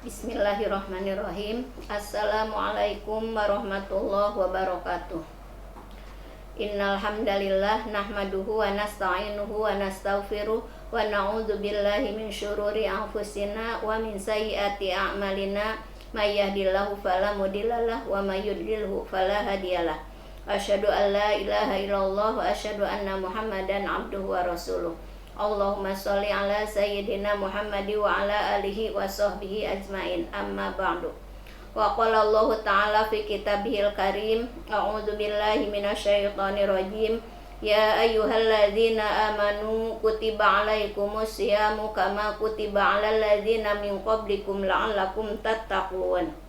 Bismillahirrahmanirrahim. Assalamualaikum warahmatullahi wabarakatuh. Innal hamdalillah nahmaduhu wa nasta'inuhu wa nastaghfiruh wa na'udzu billahi min syururi anfusina wa min sayyiati a'malina may yahdihillahu fala mudhillalah wa may yudlilhu fala hadiyalah. Asyhadu an la ilaha illallah wa asyhadu anna Muhammadan abduhu wa rasuluh. Allahumma sholli ala sayyidina Muhammadi wa ala alihi wa sahbihi ajmain, amma ba'du. Wa qala Allah ta'ala fi kitabihil karim, a'udzu billahi minasyaitonir rajim. Ya ayyuhalladzina amanu kutiba alaikumus syiyamu kama kutiba alal ladzina min qablikum la'allakum tattaqun.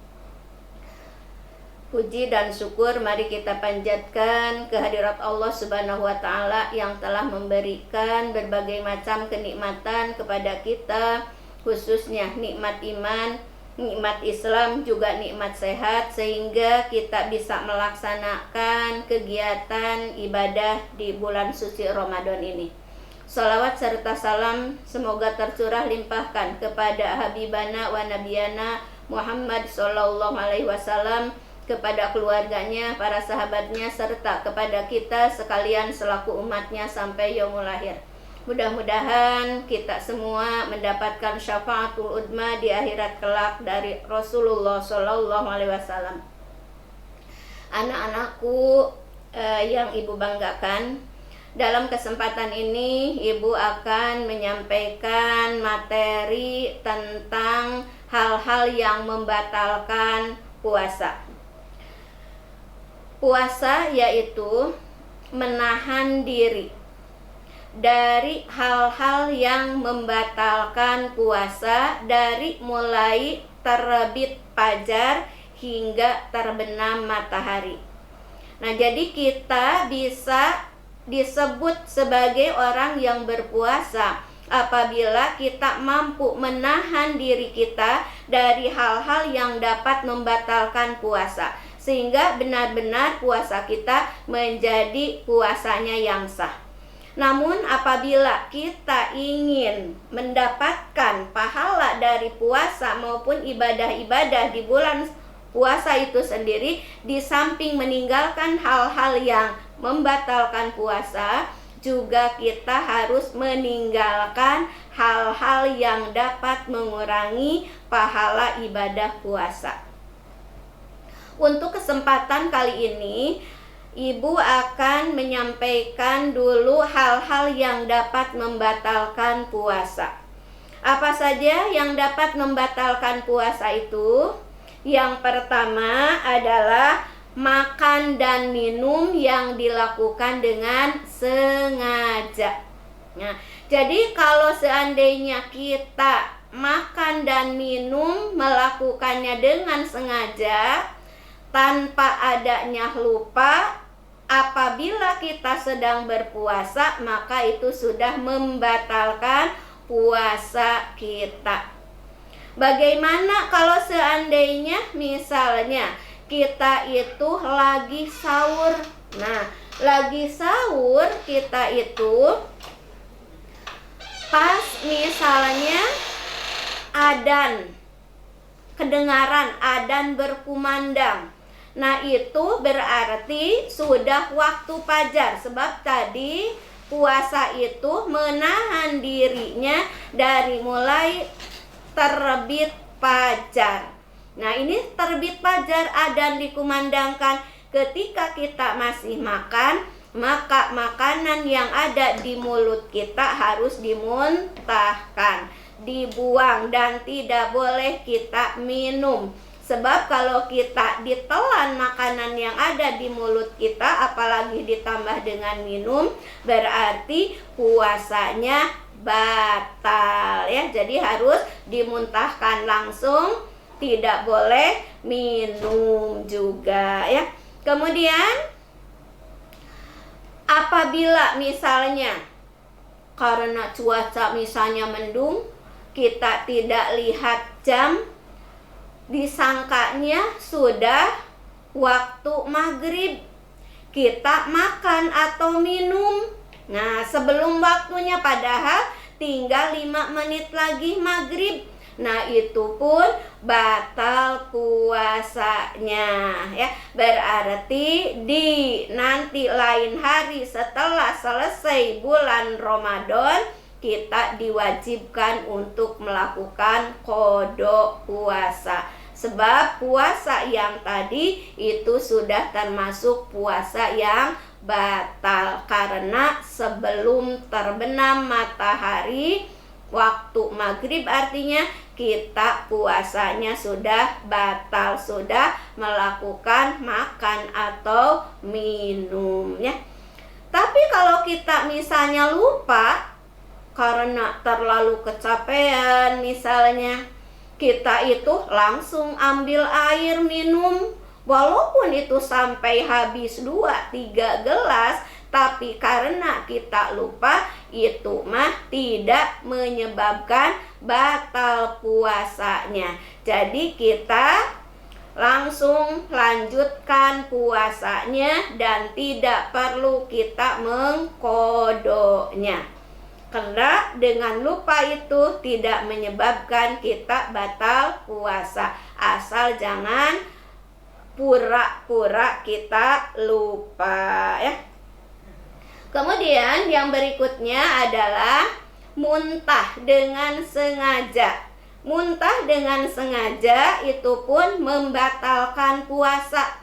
Puji dan syukur mari kita panjatkan kehadirat Allah Subhanahu wa Ta'ala yang telah memberikan berbagai macam kenikmatan kepada kita, khususnya nikmat iman, nikmat Islam, juga nikmat sehat, sehingga kita bisa melaksanakan kegiatan ibadah di bulan suci Ramadan ini. Salawat serta salam semoga tercurah limpahkan kepada Habibana wa Nabiyana Muhammad sallallahu alaihi wasallam, kepada keluarganya, para sahabatnya, serta kepada kita sekalian selaku umatnya sampai yaumul akhir. Mudah-mudahan kita semua mendapatkan syafaatul udma di akhirat kelak dari Rasulullah Sallallahu Alaihi Wasallam. Anak-anakku yang ibu banggakan, dalam kesempatan ini ibu akan menyampaikan materi tentang hal-hal yang membatalkan puasa. Puasa yaitu menahan diri dari hal-hal yang membatalkan puasa, dari mulai terbit fajar hingga terbenam matahari. Nah, jadi kita bisa disebut sebagai orang yang berpuasa apabila kita mampu menahan diri kita dari hal-hal yang dapat membatalkan puasa, sehingga benar-benar puasa kita menjadi puasanya yang sah. Namun apabila kita ingin mendapatkan pahala dari puasa maupun ibadah-ibadah di bulan puasa itu sendiri, di samping meninggalkan hal-hal yang membatalkan puasa, juga kita harus meninggalkan hal-hal yang dapat mengurangi pahala ibadah puasa. Untuk kesempatan kali ini, ibu akan menyampaikan dulu hal-hal yang dapat membatalkan puasa. Apa saja yang dapat membatalkan puasa itu? Yang pertama adalah makan dan minum yang dilakukan dengan sengaja. Nah, jadi kalau seandainya kita makan dan minum melakukannya dengan sengaja, tanpa adanya lupa, apabila kita sedang berpuasa, maka itu sudah membatalkan puasa kita. Bagaimana kalau seandainya misalnya kita itu lagi sahur? Nah, lagi sahur kita itu pas misalnya adzan, kedengaran adzan berkumandang. Nah, itu berarti sudah waktu fajar, sebab tadi puasa itu menahan dirinya dari mulai terbit fajar. Nah, ini terbit fajar, adzan dikumandangkan. Ketika kita masih makan, maka makanan yang ada di mulut kita harus dimuntahkan, dibuang, dan tidak boleh kita minum. Sebab kalau kita ditelan makanan yang ada di mulut kita, apalagi ditambah dengan minum, berarti puasanya batal ya. Jadi harus dimuntahkan langsung, tidak boleh minum juga ya. Kemudian apabila misalnya karena cuaca misalnya mendung, kita tidak lihat jam, disangkanya sudah waktu maghrib, kita makan atau minum. Nah, sebelum waktunya, padahal tinggal 5 menit lagi maghrib. Nah, itu pun batal puasanya ya. Berarti di nanti lain hari setelah selesai bulan Ramadan, kita diwajibkan untuk melakukan qada puasa. Sebab puasa yang tadi itu sudah termasuk puasa yang batal, karena sebelum terbenam matahari waktu maghrib, artinya kita puasanya sudah batal, sudah melakukan makan atau minum ya. Tapi kalau kita misalnya lupa karena terlalu kecapean, misalnya kita itu langsung ambil air minum, walaupun itu sampai habis 2-3 gelas, tapi karena kita lupa, itu mah tidak menyebabkan batal puasanya. Jadi kita langsung lanjutkan puasanya dan tidak perlu kita mengqadanya. Karena dengan lupa itu tidak menyebabkan kita batal puasa. Asal jangan pura-pura kita lupa ya. Kemudian yang berikutnya adalah muntah dengan sengaja. Muntah dengan sengaja itu pun membatalkan puasa.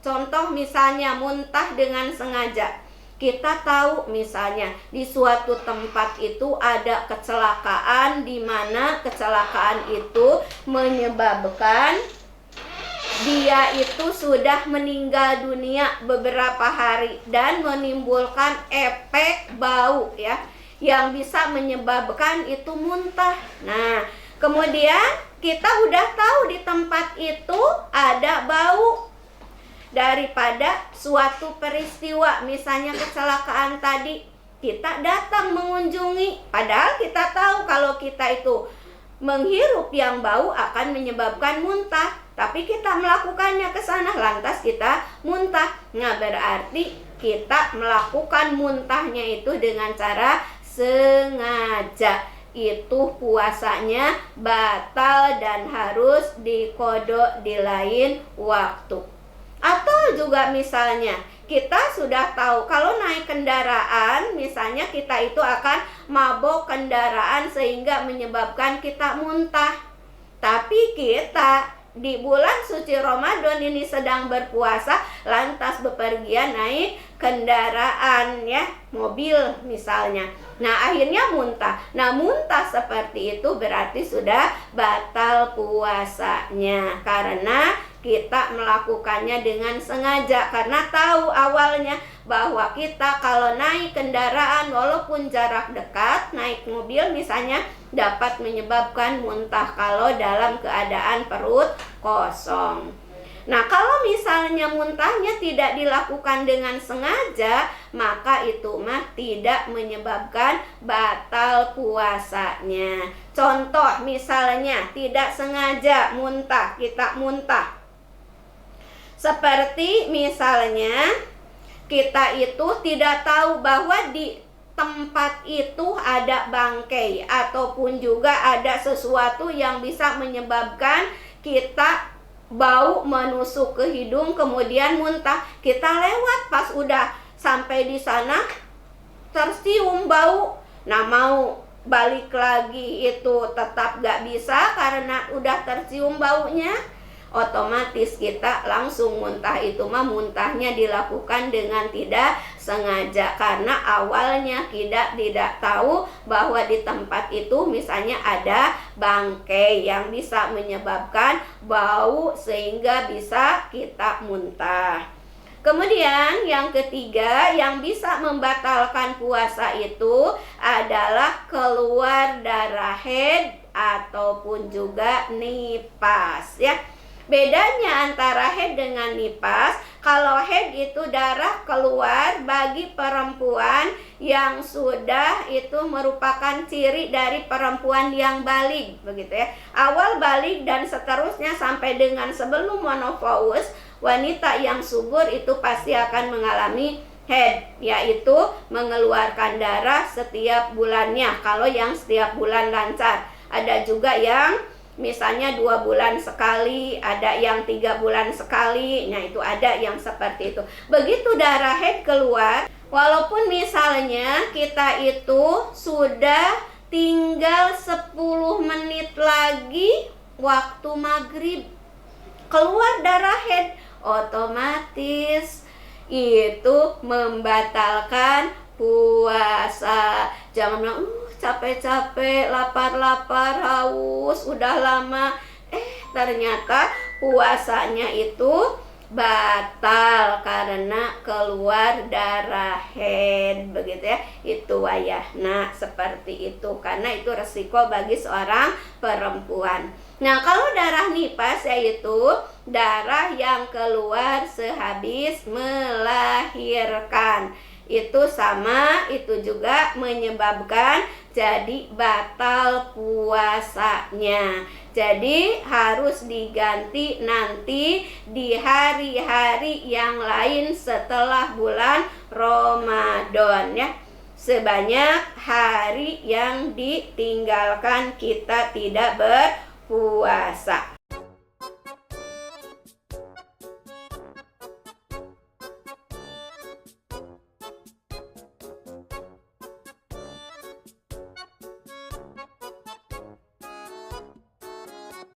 Contoh misalnya muntah dengan sengaja. Kita tahu misalnya di suatu tempat itu ada kecelakaan, di mana kecelakaan itu menyebabkan dia itu sudah meninggal dunia beberapa hari dan menimbulkan efek bau ya, yang bisa menyebabkan itu muntah. Nah, kemudian kita udah tahu di tempat itu ada bau. Daripada suatu peristiwa misalnya kecelakaan tadi, kita datang mengunjungi, padahal kita tahu kalau kita itu menghirup yang bau akan menyebabkan muntah, tapi kita melakukannya ke sana, lantas kita muntah. Nah, berarti kita melakukan muntahnya itu dengan cara sengaja. Itu puasanya batal dan harus diqada di lain waktu. Atau juga misalnya kita sudah tahu kalau naik kendaraan, misalnya kita itu akan mabok kendaraan sehingga menyebabkan kita muntah. Tapi kita di bulan suci Ramadan ini sedang berpuasa, lantas bepergian naik kendaraan ya, mobil misalnya. Nah, akhirnya muntah. Nah, muntah seperti itu berarti sudah batal puasanya, karena kita melakukannya dengan sengaja, karena tahu awalnya bahwa kita kalau naik kendaraan walaupun jarak dekat, naik mobil misalnya, dapat menyebabkan muntah kalau dalam keadaan perut kosong. Nah, kalau misalnya muntahnya tidak dilakukan dengan sengaja, maka itu mah tidak menyebabkan batal puasanya. Contoh misalnya tidak sengaja muntah, kita muntah. Seperti misalnya kita itu tidak tahu bahwa di tempat itu ada bangkai ataupun juga ada sesuatu yang bisa menyebabkan kita bau menusuk ke hidung kemudian muntah. Kita lewat, pas udah sampai di sana tercium bau. Nah, mau balik lagi itu tetap gak bisa karena udah tercium baunya. Otomatis kita langsung muntah. Itu mah muntahnya dilakukan dengan tidak sengaja, karena awalnya kita tidak tahu bahwa di tempat itu misalnya ada bangkai yang bisa menyebabkan bau sehingga bisa kita muntah. Kemudian yang ketiga yang bisa membatalkan puasa itu adalah keluar darah haid ataupun juga nifas ya. Bedanya antara haid dengan nifas, kalau haid itu darah keluar bagi perempuan yang sudah itu merupakan ciri dari perempuan yang baligh, begitu ya. Awal baligh dan seterusnya sampai dengan sebelum menopause, wanita yang subur itu pasti akan mengalami haid, yaitu mengeluarkan darah setiap bulannya kalau yang setiap bulan lancar. Ada juga yang misalnya 2 bulan sekali, ada yang 3 bulan sekali. Nah, itu ada yang seperti itu. Begitu darah haid keluar, walaupun misalnya kita itu sudah tinggal 10 menit lagi waktu maghrib, keluar darah haid, otomatis itu membatalkan puasa. Jangan bilang, capek-capek, lapar-lapar, haus, udah lama. Ternyata puasanya itu batal karena keluar darah haid, begitu ya. Itu wayah. Nah, seperti itu, karena itu resiko bagi seorang perempuan. Nah, kalau darah nifas yaitu darah yang keluar sehabis melahirkan. Itu sama, itu juga menyebabkan jadi batal puasanya. Jadi harus diganti nanti di hari-hari yang lain setelah bulan Ramadan ya. Sebanyak hari yang ditinggalkan kita tidak berpuasa.